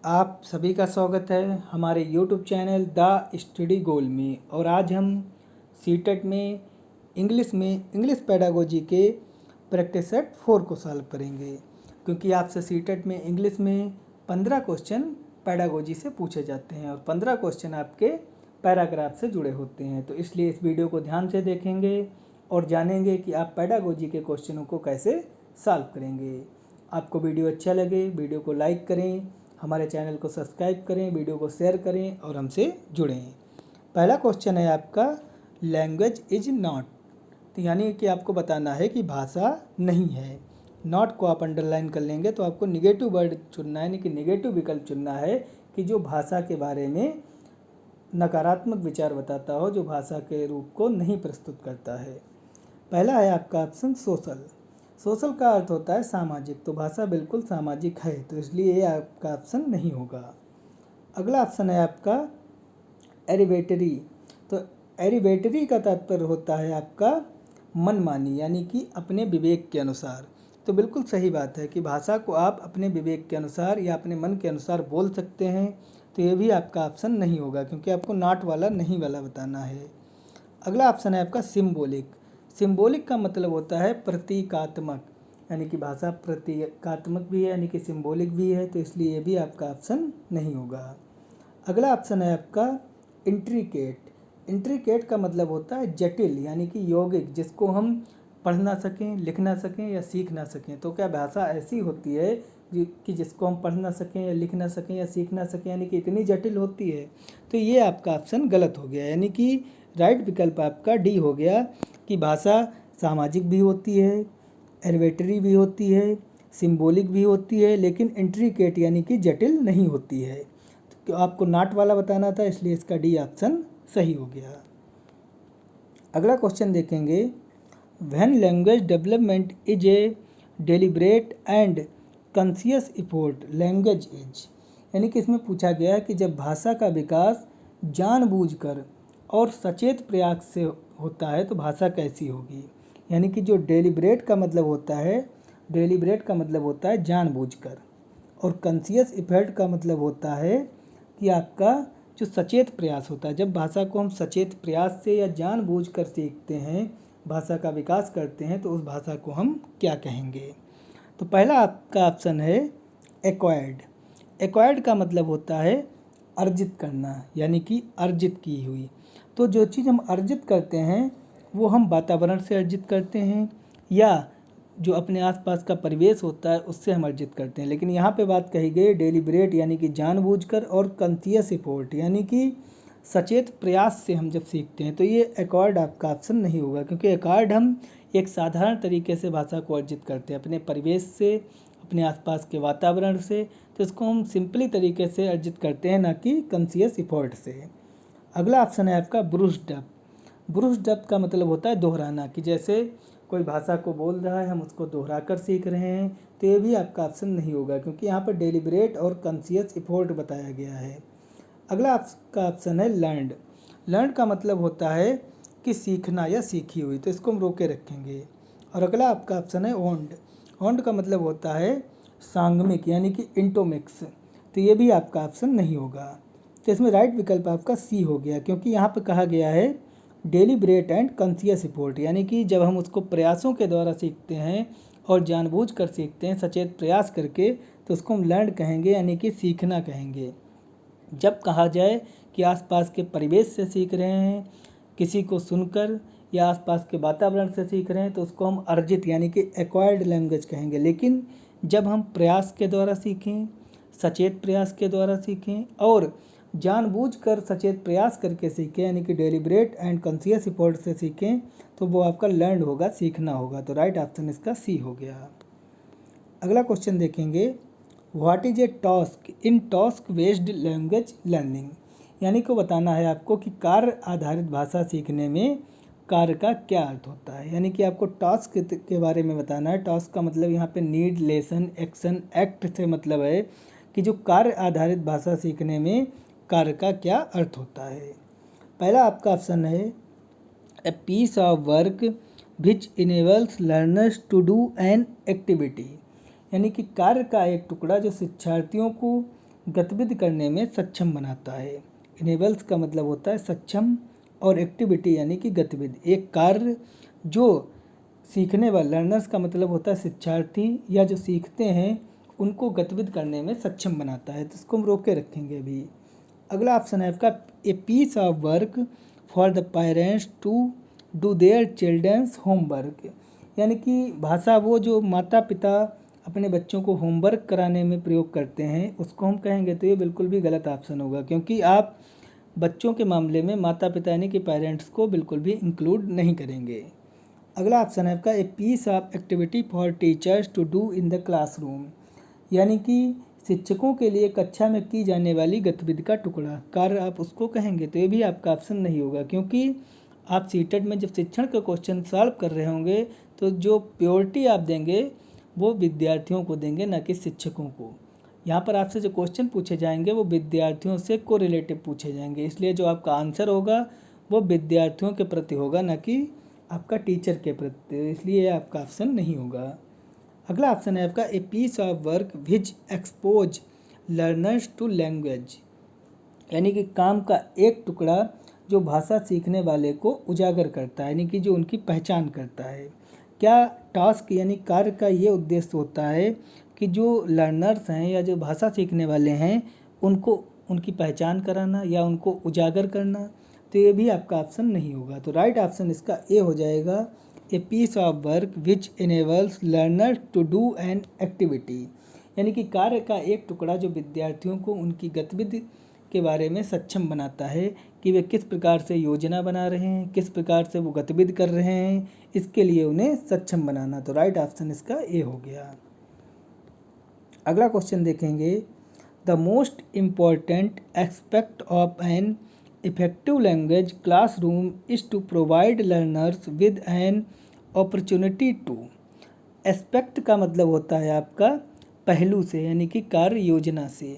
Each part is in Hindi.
आप सभी का स्वागत है हमारे YouTube चैनल द स्टडी गोल में। और आज हम सीटेट में इंग्लिश पेडागोजी के प्रैक्टिस सेट 4 को सॉल्व करेंगे, क्योंकि आपसे सीटेट में इंग्लिश में 15 क्वेश्चन पेडागोजी से पूछे जाते हैं और 15 क्वेश्चन आपके पैराग्राफ से जुड़े होते हैं। तो इसलिए इस वीडियो को ध्यान से देखेंगे और जानेंगे कि आप पेडागोजी के क्वेश्चनों को कैसे सॉल्व करेंगे। आपको वीडियो अच्छा लगे, वीडियो को लाइक करें, हमारे चैनल को सब्सक्राइब करें, वीडियो को शेयर करें और हमसे जुड़ें। पहला क्वेश्चन है आपका, लैंग्वेज इज नॉट। तो यानी कि आपको बताना है कि भाषा नहीं है। नॉट को आप अंडरलाइन कर लेंगे तो आपको निगेटिव वर्ड चुनना है, यानी कि निगेटिव विकल्प चुनना है कि जो भाषा के बारे में नकारात्मक विचार बताता हो, जो भाषा के रूप को नहीं प्रस्तुत करता है। पहला है आपका ऑप्शन सोशल। सोशल का अर्थ होता है सामाजिक, तो भाषा बिल्कुल सामाजिक है, तो इसलिए ये आपका ऑप्शन नहीं होगा। अगला ऑप्शन है आपका एरिवेटरी। तो एरिवेटरी का तात्पर्य होता है आपका मनमानी, यानी कि अपने विवेक के अनुसार। तो बिल्कुल सही बात है कि भाषा को आप अपने विवेक के अनुसार या अपने मन के अनुसार बोल सकते हैं, तो ये भी आपका ऑप्शन नहीं होगा, क्योंकि आपको नॉट वाला नहीं वाला बताना है। अगला ऑप्शन है आपका सिम्बोलिक। सिम्बोलिक का मतलब होता है प्रतीकात्मक, यानी कि भाषा प्रतीकात्मक भी है, यानी कि सिम्बोलिक भी है, तो इसलिए ये भी आपका ऑप्शन नहीं होगा। अगला ऑप्शन है आपका इंट्रिकेट। इंट्रिकेट का मतलब होता है जटिल, यानी कि यौगिक, जिसको हम पढ़ ना सकें, लिख ना सकें या सीख ना सकें। तो क्या भाषा ऐसी होती है कि जिसको हम पढ़ ना सकें या लिख ना सकें या सीख ना सकें, यानी कि इतनी जटिल होती है? तो ये आपका ऑप्शन गलत हो गया, यानी कि राइट विकल्प आपका डी हो गया कि भाषा सामाजिक भी होती है, एरिवेटरी भी होती है, सिम्बोलिक भी होती है, लेकिन इंट्रिकेट यानी कि जटिल नहीं होती है। तो आपको नॉट वाला बताना था, इसलिए इसका डी ऑप्शन सही हो गया। अगला क्वेश्चन देखेंगे, when language development is a deliberate and conscious effort language is. यानी कि इसमें पूछा गया है कि जब भाषा का विकास जानबूझकर और सचेत प्रयास से होता है तो भाषा कैसी होगी। यानी कि जो डेलिब्रेट का मतलब होता है जानबूझकर, और कॉन्शियस एफर्ट का मतलब होता है कि आपका जो सचेत प्रयास होता है। जब भाषा को हम सचेत प्रयास से या जानबूझकर सीखते हैं, भाषा का विकास करते हैं, तो उस भाषा को हम क्या कहेंगे। तो पहला आपका ऑप्शन है एक्वायर्ड। एक्वायर्ड का मतलब होता है अर्जित करना, यानी कि अर्जित की हुई। तो जो चीज़ हम अर्जित करते हैं वो हम वातावरण से अर्जित करते हैं या जो अपने आसपास का परिवेश होता है उससे हम अर्जित करते हैं। लेकिन यहाँ पे बात कही गई डेलिब्रेट, यानी कि जानबूझकर, और कॉन्शियस एफर्ट यानी कि सचेत प्रयास से हम जब सीखते हैं, तो ये एक्वायर्ड आपका ऑप्शन नहीं होगा, क्योंकि एक्वायर्ड हम एक साधारण तरीके से भाषा को अर्जित करते हैं अपने परिवेश से, अपने आसपास के वातावरण से। तो इसको हम सिंपली तरीके से अर्जित करते हैं, ना कि कॉन्शियस एफर्ट से। अगला ऑप्शन है आपका ब्रूस्ड अप। ब्रूस्ड अप का मतलब होता है दोहराना, कि जैसे कोई भाषा को बोल रहा है, हम उसको दोहरा कर सीख रहे हैं, तो ये भी आपका ऑप्शन नहीं होगा, क्योंकि यहाँ पर डेलिब्रेट और कॉन्शियस एफर्ट बताया गया है। अगला आपका ऑप्शन है लर्नड। लर्न का मतलब होता है कि सीखना या सीखी हुई, तो इसको हम रोके रखेंगे। और अगला आपका ऑप्शन है ओन्ड। ओन्ड का मतलब होता है सांगमिक, यानी कि इंटोमिक्स, तो ये भी आपका ऑप्शन नहीं होगा। तो इसमें राइट विकल्प आपका सी हो गया, क्योंकि यहाँ पर कहा गया है डेलिब्रेट एंड कॉन्शियस एफर्ट, यानी कि जब हम उसको प्रयासों के द्वारा सीखते हैं और जानबूझकर सीखते हैं सचेत प्रयास करके, तो उसको हम लर्न कहेंगे, यानी कि सीखना कहेंगे। जब कहा जाए कि आसपास के परिवेश से सीख रहे हैं, किसी को सुनकर या आसपास के वातावरण से सीख रहे हैं, तो उसको हम अर्जित यानी कि एक्वायर्ड लैंग्वेज कहेंगे। लेकिन जब हम प्रयास के द्वारा सीखें, सचेत प्रयास के द्वारा सीखें और जानबूझकर सचेत प्रयास करके सीखें, यानी कि डेलिब्रेट एंड कॉन्शियस एफर्ट से सीखें, तो वो आपका लर्न होगा, सीखना होगा। तो राइट ऑप्शन इसका सी हो गया। अगला क्वेश्चन देखेंगे, what is a task in task based language learning. यानी कि बताना है आपको कि कार्य आधारित भाषा सीखने में कार्य का क्या अर्थ होता है। यानी कि आपको टास्क के बारे में बताना है। टास्क का मतलब यहाँ पे नीड, लेसन, एक्शन, एक्ट से मतलब है कि जो कार्य आधारित भाषा सीखने में कार्य का क्या अर्थ होता है। पहला आपका ऑप्शन है a piece of work which enables learners to do an activity. यानी कि कार्य का एक टुकड़ा जो शिक्षार्थियों को गतिविधि करने में सक्षम बनाता है। इनेबल्स का मतलब होता है सक्षम, और एक्टिविटी यानी कि गतिविधि, एक कार्य जो सीखने वाले लर्नर्स का मतलब होता है शिक्षार्थी या जो सीखते हैं उनको गतिविधि करने में सक्षम बनाता है। तो इसको हम रोक के रखेंगे अभी। अगला ऑप्शन है आपका a piece of work for the parents to do their childrens homework, यानी कि भाषा वो जो माता पिता अपने बच्चों को होमवर्क कराने में प्रयोग करते हैं उसको हम कहेंगे। तो ये बिल्कुल भी गलत ऑप्शन होगा, क्योंकि आप बच्चों के मामले में माता पिता यानी कि पेरेंट्स को बिल्कुल भी इंक्लूड नहीं करेंगे। अगला ऑप्शन है आपका a piece of activity for teachers to do in the classroom, यानी कि शिक्षकों के लिए कक्षा में की जाने वाली गतिविधि का टुकड़ा, कार्य आप उसको कहेंगे। तो ये भी आपका ऑप्शन नहीं होगा, क्योंकि आप सीटेट में जब शिक्षण का क्वेश्चन सॉल्व कर रहे होंगे तो जो प्योरिटी आप देंगे वो विद्यार्थियों को देंगे, ना कि शिक्षकों को। यहाँ पर आपसे जो क्वेश्चन पूछे जाएंगे वो विद्यार्थियों से कोरिलेटिव पूछे जाएंगे, इसलिए जो आपका आंसर होगा वो विद्यार्थियों के प्रति होगा, ना कि आपका टीचर के प्रति, इसलिए आपका ऑप्शन नहीं होगा। अगला ऑप्शन है आपका a piece of work which expose learners to language, यानी कि काम का एक टुकड़ा जो भाषा सीखने वाले को उजागर करता है, यानी कि जो उनकी पहचान करता है। क्या टास्क यानी कार्य का ये उद्देश्य होता है कि जो लर्नर्स हैं या जो भाषा सीखने वाले हैं उनको उनकी पहचान कराना या उनको उजागर करना। तो ये भी आपका ऑप्शन नहीं होगा। तो राइट ऑप्शन इसका ए हो जाएगा, a piece of work which enables learner to do an activity, यानी कि कार्य का एक टुकड़ा जो विद्यार्थियों को उनकी गतिविधि के बारे में सक्षम बनाता है कि वे किस प्रकार से योजना बना रहे हैं, किस प्रकार से वो गतिविधि कर रहे हैं, इसके लिए उन्हें सक्षम बनाना। तो राइट ऑप्शन इसका ए हो गया। अगला क्वेश्चन देखेंगे, the most important aspect of an effective language classroom is to provide learners with an opportunity to. Aspect का मतलब होता है आपका पहलू से, यानी कि कार्य योजना से,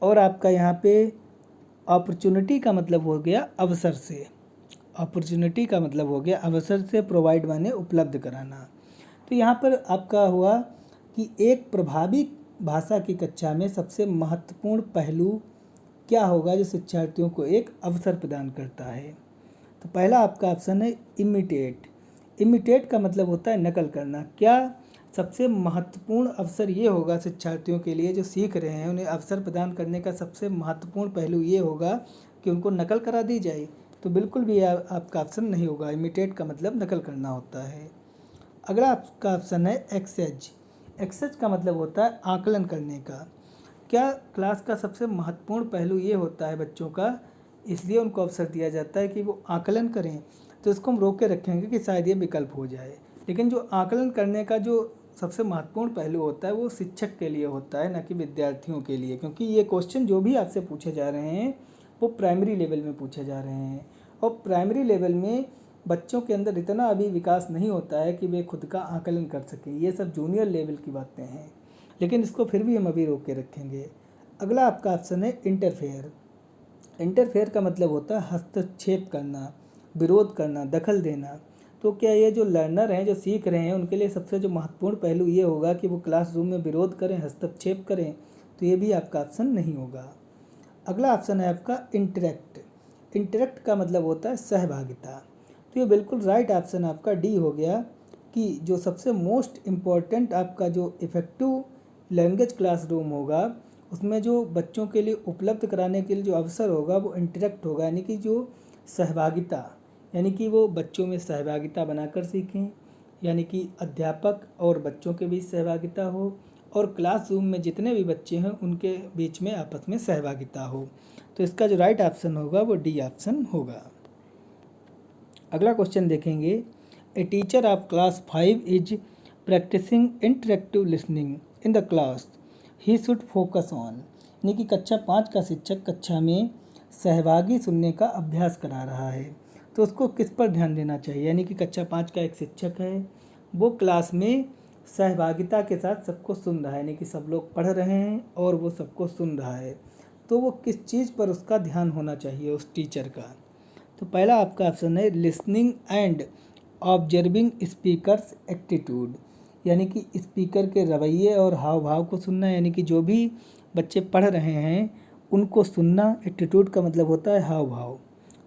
और आपका यहाँ पे अपॉर्चुनिटी का मतलब हो गया अवसर से। अपॉर्चुनिटी का मतलब हो गया अवसर से, प्रोवाइड माने उपलब्ध कराना। तो यहाँ पर आपका हुआ कि एक प्रभावी भाषा की कक्षा में सबसे महत्वपूर्ण पहलू क्या होगा जो शिक्षार्थियों को एक अवसर प्रदान करता है। तो पहला आपका ऑप्शन है इमिटेट। इमिटेट का मतलब होता है नकल करना। क्या सबसे महत्वपूर्ण अवसर ये होगा शिक्षार्थियों के लिए जो सीख रहे हैं उन्हें अवसर प्रदान करने का सबसे महत्वपूर्ण पहलू ये होगा कि उनको नकल करा दी जाए। तो बिल्कुल भी आपका ऑप्शन नहीं होगा। इमिटेट का मतलब नकल करना होता है। अगला आपका ऑप्शन है एक्सेज। एक्सेज का मतलब होता है आकलन करने का। क्या क्लास का सबसे महत्वपूर्ण पहलू ये होता है बच्चों का, इसलिए उनको अवसर दिया जाता है कि वो आकलन करें। तो इसको हम रोक के रखेंगे कि शायद ये विकल्प हो जाए। लेकिन जो आकलन करने का जो सबसे महत्वपूर्ण पहलू होता है वो शिक्षक के लिए होता है, ना कि विद्यार्थियों के लिए, क्योंकि ये क्वेश्चन जो भी आपसे पूछे जा रहे हैं वो प्राइमरी लेवल में पूछे जा रहे हैं, और प्राइमरी लेवल में बच्चों के अंदर इतना अभी विकास नहीं होता है कि वे खुद का आकलन कर सकें। ये सब जूनियर लेवल की बातें हैं, लेकिन इसको फिर भी हम अभी रोक के रखेंगे। अगला आपका ऑप्शन है इंटरफेयर। इंटरफेयर का मतलब होता है हस्तक्षेप करना, विरोध करना, दखल देना। तो क्या ये जो लर्नर हैं जो सीख रहे हैं उनके लिए सबसे जो महत्वपूर्ण पहलू ये होगा कि वो क्लासरूम में विरोध करें, हस्तक्षेप करें। तो ये भी आपका ऑप्शन नहीं होगा। अगला ऑप्शन है आपका इंटरेक्ट। इंटरेक्ट का मतलब होता है सहभागिता। तो ये बिल्कुल राइट ऑप्शन आपका डी हो गया कि जो सबसे मोस्ट इम्पॉर्टेंट आपका जो इफ़ेक्टिव लैंग्वेज क्लासरूम होगा उसमें जो बच्चों के लिए उपलब्ध कराने के लिए जो अवसर होगा वो इंटरेक्ट होगा, यानी कि जो सहभागिता, यानी कि वो बच्चों में सहभागिता बनाकर सीखें, यानी कि अध्यापक और बच्चों के बीच सहभागिता हो और क्लासरूम में जितने भी बच्चे हैं उनके बीच में आपस में सहभागिता हो। तो इसका जो राइट ऑप्शन होगा वो डी ऑप्शन होगा। अगला क्वेश्चन देखेंगे, a teacher of class 5 is practising interactive listening in the class he should focus on, यानी कि कक्षा 5 का शिक्षक कक्षा में सहभागी सुनने का अभ्यास करा रहा है, तो उसको किस पर ध्यान देना चाहिए। यानी कि कक्षा 5 का एक शिक्षक है, वो क्लास में सहभागिता के साथ सबको सुन रहा है, यानी कि सब लोग पढ़ रहे हैं और वो सबको सुन रहा है, तो वो किस चीज़ पर उसका ध्यान होना चाहिए उस टीचर का। तो पहला आपका ऑप्शन है listening and observing speakers attitude, यानी कि स्पीकर के रवैये और हाव भाव को सुनना, यानी कि जो भी बच्चे पढ़ रहे हैं उनको सुनना। एटीट्यूड का मतलब होता है हाव भाव,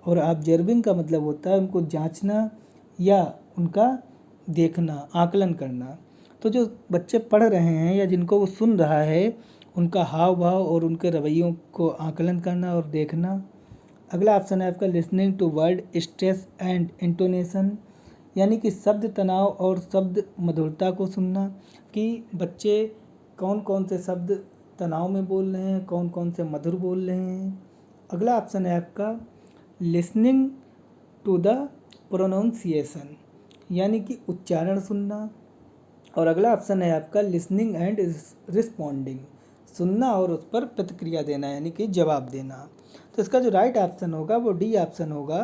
और ऑब्जर्विंग का मतलब होता है उनको जांचना या उनका देखना, आकलन करना। तो जो बच्चे पढ़ रहे हैं या जिनको वो सुन रहा है उनका हाव भाव और उनके रवैयों को आकलन करना और देखना। अगला ऑप्शन है आपका listening to word stress and intonation, यानी कि शब्द तनाव और शब्द मधुरता को सुनना कि बच्चे कौन कौन से शब्द तनाव में बोल रहे हैं, कौन कौन से मधुर बोल रहे हैं। अगला ऑप्शन है आपका लिसनिंग टू द प्रोनाउंसिएशन, यानी कि उच्चारण सुनना। और अगला ऑप्शन है आपका लिसनिंग एंड रिस्पॉन्डिंग, सुनना और उस पर प्रतिक्रिया देना, यानी कि जवाब देना। तो इसका जो राइट ऑप्शन होगा वो डी ऑप्शन होगा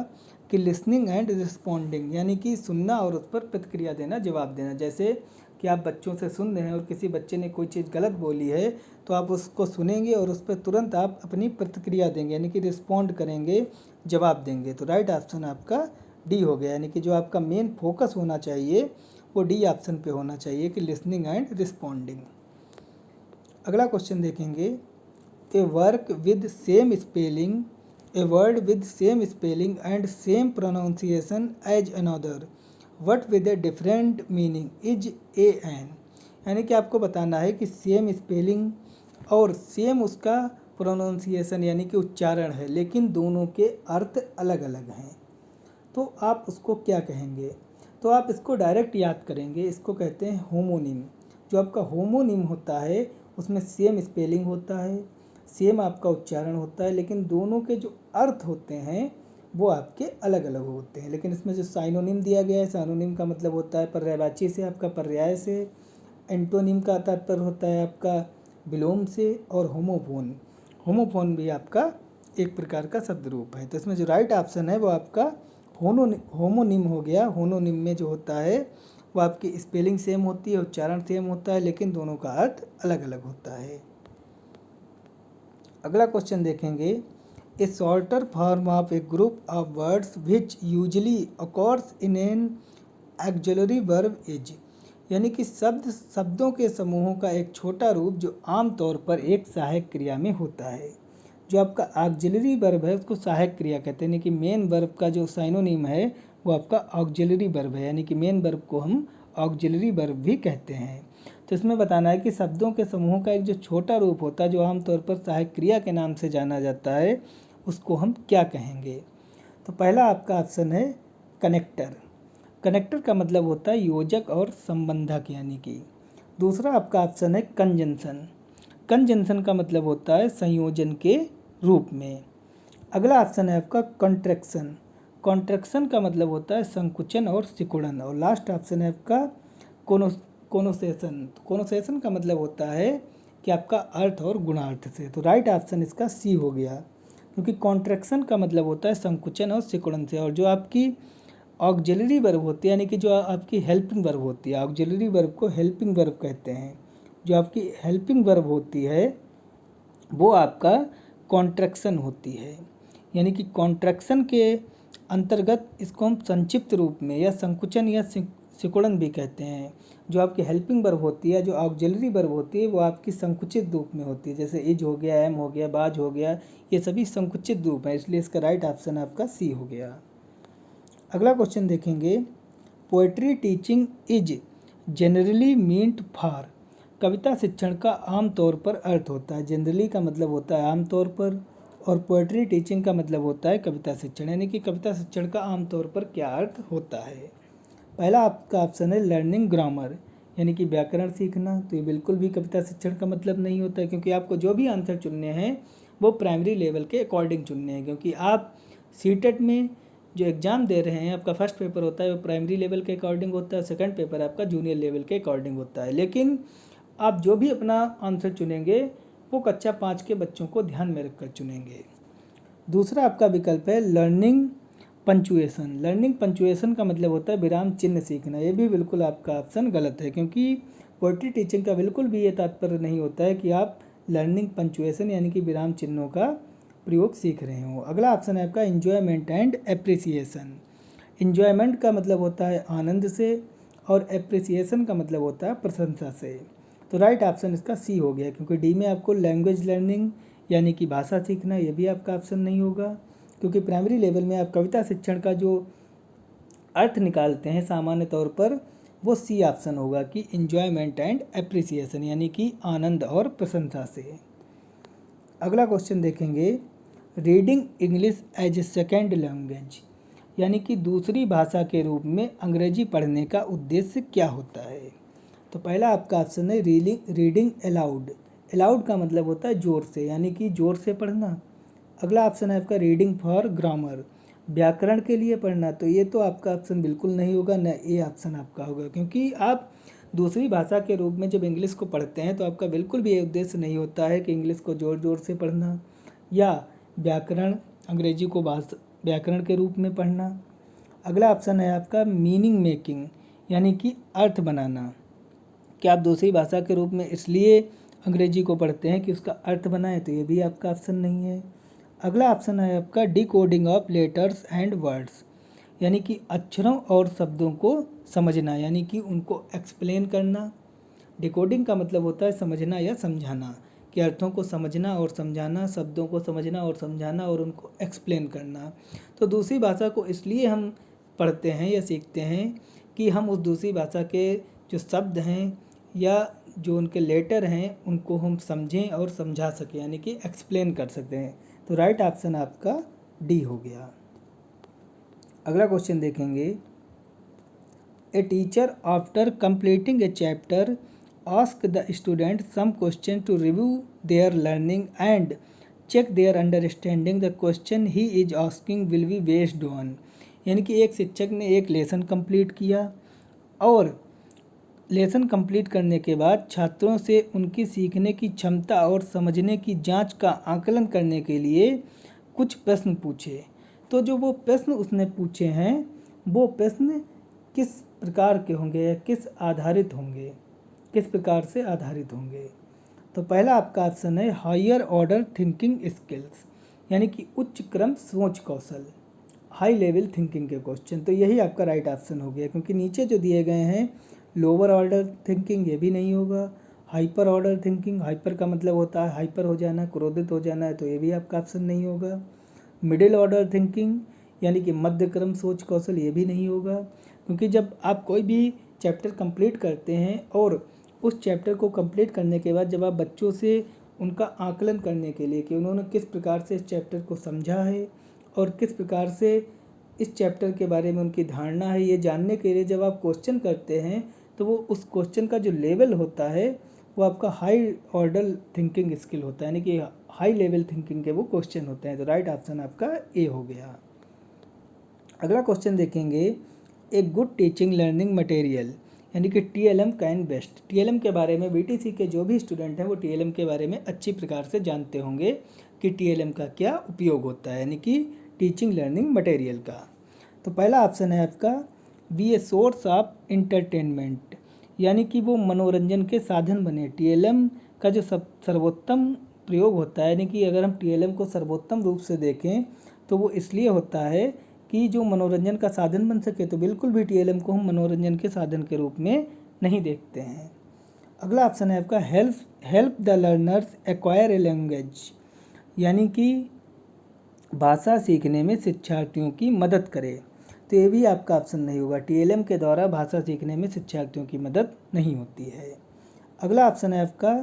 कि लिसनिंग एंड रिस्पॉन्डिंग, यानी कि सुनना और उस पर प्रतिक्रिया देना, जवाब देना। जैसे कि आप बच्चों से सुन रहे हैं और किसी बच्चे ने कोई चीज़ गलत बोली है तो आप उसको सुनेंगे और उस पर तुरंत आप अपनी प्रतिक्रिया देंगे, यानी कि रिस्पॉन्ड करेंगे, जवाब देंगे। तो राइट ऑप्शन आपका डी हो गया, यानी कि जो आपका मेन फोकस होना चाहिए वो डी ऑप्शन पे होना चाहिए कि लिसनिंग एंड रिस्पॉन्डिंग। अगला क्वेश्चन देखेंगे, a work with same spelling, a word with same spelling and same pronunciation as another word with a different meaning is a an, यानी कि आपको बताना है कि सेम स्पेलिंग और सेम उसका प्रोनाउंसिएशन यानी कि उच्चारण है, लेकिन दोनों के अर्थ अलग अलग हैं, तो आप उसको क्या कहेंगे। तो आप इसको डायरेक्ट याद करेंगे, इसको कहते हैं होमोनिम। जो आपका होमोनिम होता है उसमें सेम स्पेलिंग होता है, सेम आपका उच्चारण होता है, लेकिन दोनों के जो अर्थ होते हैं वो आपके अलग अलग होते हैं। लेकिन इसमें जो साइनोनिम दिया गया है, साइनोनिम का मतलब होता है पर्यायवाची से, आपका पर्याय से। एंटोनिम का तात्पर्य होता है आपका विलोम से। और होमोफोन, होमोफोन भी आपका एक प्रकार का शब्द रूप है। तो इसमें जो राइट ऑप्शन है वो आपका होमोनिम हो गया। होमोनिम में जो होता है वो आपकी स्पेलिंग सेम होती है, उच्चारण सेम होता है, लेकिन दोनों का अर्थ अलग अलग होता है। अगला क्वेश्चन देखेंगे, a shorter form of a group of words which usually occurs in an auxiliary verb is, यानी कि शब्दों के समूहों का एक छोटा रूप जो आमतौर पर एक सहायक क्रिया में होता है। जो आपका ऑक्सिलरी वर्ब है उसको सहायक क्रिया कहते हैं, यानी कि मेन वर्ब का जो साइनोनिम है वो आपका ऑक्सिलरी वर्ब है, यानी कि मेन वर्ब को हम ऑक्सिलरी वर्ब भी कहते हैं। तो इसमें बताना है कि शब्दों के समूहों का एक जो छोटा रूप होता है जो आमतौर पर सहायक क्रिया के नाम से जाना जाता है उसको हम क्या कहेंगे। तो पहला आपका ऑप्शन है कनेक्टर। कनेक्टर का मतलब होता है योजक और संबंधक, यानी कि। दूसरा आपका ऑप्शन है कंजंक्शन। कंजंक्शन का मतलब होता है संयोजन के रूप में। अगला ऑप्शन है आपका कॉन्ट्रैक्शन। कॉन्ट्रैक्शन का मतलब होता है संकुचन और सिकुड़न। और लास्ट ऑप्शन है आपका कोनोसेशन। कोनोसेशन का मतलब होता है कि आपका अर्थ और गुणार्थ से। तो राइट ऑप्शन इसका सी हो गया, क्योंकि कॉन्ट्रैक्शन का मतलब होता है संकुचन और सिकुड़न से। और जो आपकी ऑक्सिलरी वर्ब होती है, यानी कि जो आपकी हेल्पिंग वर्ब होती है, ऑक्सिलरी वर्ब को हेल्पिंग वर्ब कहते हैं। जो आपकी हेल्पिंग वर्ब होती है वो आपका कॉन्ट्रैक्शन होती है, यानी कि कॉन्ट्रैक्शन के अंतर्गत इसको हम संक्षिप्त रूप में या संकुचन या सिकुड़न भी कहते हैं। जो आपकी हेल्पिंग वर्ब होती है, जो ऑक्सिलरी वर्ब होती है वो आपकी संकुचित रूप में होती है, जैसे इज हो गया, एम हो गया, बाज हो गया, ये सभी संकुचित रूप है, इसलिए इसका राइट ऑप्शन आपका सी हो गया। अगला क्वेश्चन देखेंगे, poetry teaching is generally meant for. कविता शिक्षण का आमतौर पर अर्थ होता है। जनरली का मतलब होता है आमतौर पर, और पोएट्री टीचिंग का मतलब होता है कविता शिक्षण, यानी कि कविता शिक्षण का आमतौर पर क्या अर्थ होता है। पहला आपका ऑप्शन है लर्निंग ग्रामर, यानी कि व्याकरण सीखना। तो ये बिल्कुल भी कविता शिक्षण का मतलब नहीं होता है, क्योंकि आपको जो भी आंसर चुनने हैं वो प्राइमरी लेवल के अकॉर्डिंग चुनने हैं। क्योंकि आप सीटेट में जो एग्ज़ाम दे रहे हैं, आपका फर्स्ट पेपर होता है वो प्राइमरी लेवल के अकॉर्डिंग होता है, सेकंड पेपर आपका जूनियर लेवल के अकॉर्डिंग होता है। लेकिन आप जो भी अपना आंसर चुनेंगे वो कक्षा 5 के बच्चों को ध्यान में रखकर चुनेंगे। दूसरा आपका विकल्प है लर्निंग पंचुएशन। लर्निंग पंचुएशन का मतलब होता है विराम चिन्ह सीखना। ये भी बिल्कुल आपका ऑप्शन गलत है, क्योंकि पोएट्री टीचिंग का बिल्कुल भी ये तात्पर्य नहीं होता है कि आप लर्निंग पंचुएशन यानी कि विराम चिन्हों का प्रयोग सीख रहे हो। अगला ऑप्शन है आपका इन्जॉयमेंट एंड एप्रिसिएशन। इन्जॉयमेंट का मतलब होता है आनंद से, और एप्रिसिएशन का मतलब होता है प्रशंसा से। तो राइट ऑप्शन इसका सी हो गया, क्योंकि डी में आपको लैंग्वेज लर्निंग यानी कि भाषा सीखना, ये भी आपका ऑप्शन नहीं होगा, क्योंकि प्राइमरी लेवल में आप कविता शिक्षण का जो अर्थ निकालते हैं सामान्य तौर पर वो सी ऑप्शन होगा कि इंजॉयमेंट एंड एप्रिसिएशन, यानी कि आनंद और प्रशंसा से। अगला क्वेश्चन देखेंगे, reading English as a second language, यानी कि दूसरी भाषा के रूप में अंग्रेजी पढ़ने का उद्देश्य क्या होता है। तो पहला आपका ऑप्शन है रीडिंग अलाउड। अलाउड का मतलब होता है जोर से, यानी कि जोर से पढ़ना। अगला ऑप्शन है आपका रीडिंग फॉर ग्रामर, व्याकरण के लिए पढ़ना। तो ये तो आपका ऑप्शन बिल्कुल नहीं होगा, न ए ऑप्शन आपका होगा, क्योंकि आप दूसरी भाषा के रूप में जब इंग्लिश को पढ़ते हैं तो आपका बिल्कुल भी ये उद्देश्य नहीं होता है कि इंग्लिश को ज़ोर ज़ोर से पढ़ना या व्याकरण अंग्रेजी को व्याकरण के रूप में पढ़ना। अगला ऑप्शन है आपका मीनिंग मेकिंग, यानी कि अर्थ बनाना। क्या आप दूसरी भाषा के रूप में इसलिए अंग्रेजी को पढ़ते हैं कि उसका अर्थ बनाएं, तो ये भी आपका ऑप्शन नहीं है। अगला ऑप्शन है आपका decoding of letters and words, यानी कि अक्षरों और शब्दों को समझना, यानी कि उनको एक्सप्लेन करना। डिकोडिंग का मतलब होता है समझना या समझाना, कि अर्थों को समझना और समझाना, शब्दों को समझना और समझाना और उनको एक्सप्लेन करना। तो दूसरी भाषा को इसलिए हम पढ़ते हैं या सीखते हैं कि हम उस दूसरी भाषा के जो शब्द हैं या जो उनके लेटर हैं उनको हम समझें और समझा सकें, यानी कि एक्सप्लेन कर सकते हैं। तो राइट ऑप्शन आपका डी हो गया। अगला क्वेश्चन देखेंगे, a teacher after completing a chapter ask the student some question to review their learning and check their understanding the question he is asking will be based on, यानी कि एक शिक्षक ने एक लेसन कंप्लीट किया और लेसन कंप्लीट करने के बाद छात्रों से उनकी सीखने की क्षमता और समझने की जांच का आकलन करने के लिए कुछ प्रश्न पूछे। तो जो वो प्रश्न उसने पूछे हैं वो प्रश्न किस प्रकार के होंगे या किस प्रकार से आधारित होंगे। तो पहला आपका ऑप्शन है हायर ऑर्डर थिंकिंग स्किल्स, यानी कि उच्च क्रम सोच कौशल, हाई लेवल थिंकिंग के क्वेश्चन। तो यही आपका राइट ऑप्शन हो गया, क्योंकि नीचे जो दिए गए हैं लोअर ऑर्डर थिंकिंग, ये भी नहीं होगा। हाइपर ऑर्डर थिंकिंग, हाइपर का मतलब होता है हाइपर हो जाना, क्रोधित हो जाना है, तो ये भी आपका ऑप्शन नहीं होगा। मिडिल ऑर्डर थिंकिंग, यानी कि मध्य क्रम सोच कौशल, ये भी नहीं होगा, क्योंकि जब आप कोई भी चैप्टर कंप्लीट करते हैं और उस चैप्टर को कंप्लीट करने के बाद जब आप बच्चों से उनका आकलन करने के लिए कि उन्होंने किस प्रकार से इस चैप्टर को समझा है और किस प्रकार से इस चैप्टर के बारे में उनकी धारणा है, ये जानने के लिए जब आप क्वेश्चन करते हैं तो वो उस क्वेश्चन का जो लेवल होता है वो आपका हाई ऑर्डर थिंकिंग स्किल होता है, यानी कि हाई लेवल थिंकिंग के वो क्वेश्चन होते हैं। तो राइट ऑप्शन आपका ए हो गया। अगला क्वेश्चन देखेंगे, a good teaching learning material, यानी कि TLM कैन बेस्ट। TLM के बारे में BTC के जो भी स्टूडेंट हैं वो TLM के बारे में अच्छी प्रकार से जानते होंगे कि TLM का क्या उपयोग होता है, यानी कि टीचिंग लर्निंग मटेरियल का। तो पहला ऑप्शन है आपका be a source of entertainment, यानी कि वो मनोरंजन के साधन बने। TLM का जो सर्वोत्तम प्रयोग होता है, यानी कि अगर हम TLM को सर्वोत्तम रूप से देखें तो वो इसलिए होता है कि जो मनोरंजन का साधन बन सके। तो बिल्कुल भी TLM को हम मनोरंजन के साधन के रूप में नहीं देखते हैं। अगला ऑप्शन है आपका help the learners acquire a language, यानी कि भाषा सीखने में शिक्षार्थियों की मदद करे। तो ये भी आपका ऑप्शन नहीं होगा, TLM के द्वारा भाषा सीखने में शिक्षार्थियों की मदद नहीं होती है। अगला ऑप्शन है आपका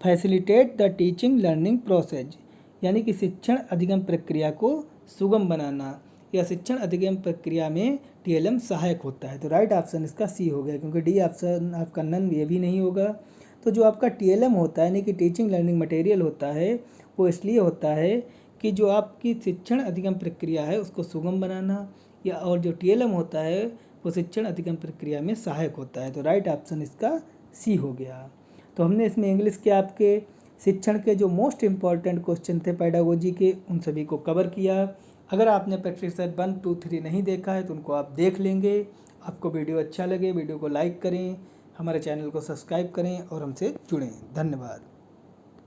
facilitate the teaching learning process, यानी कि शिक्षण अधिगम प्रक्रिया को सुगम बनाना या शिक्षण अधिगम प्रक्रिया में TLM सहायक होता है। तो राइट ऑप्शन इसका सी हो गया, क्योंकि डी ऑप्शन आपका नन ये भी नहीं होगा। तो जो आपका TLM होता है, यानी कि टीचिंग लर्निंग मटेरियल होता है, वो इसलिए होता है कि जो आपकी शिक्षण अधिगम प्रक्रिया है उसको सुगम बनाना, या और जो TLM होता है वो शिक्षण अधिगम प्रक्रिया में सहायक होता है। तो राइट ऑप्शन इसका सी हो गया। तो हमने इसमें इंग्लिश के आपके शिक्षण के जो मोस्ट इम्पॉर्टेंट क्वेश्चन थे पेडागोजी के, उन सभी को कवर किया। अगर आपने प्रैक्टिस 1, 2, 3 नहीं देखा है तो उनको आप देख लेंगे। आपको वीडियो अच्छा लगे वीडियो को लाइक करें, हमारे चैनल को सब्सक्राइब करें और हमसे जुड़ें। धन्यवाद।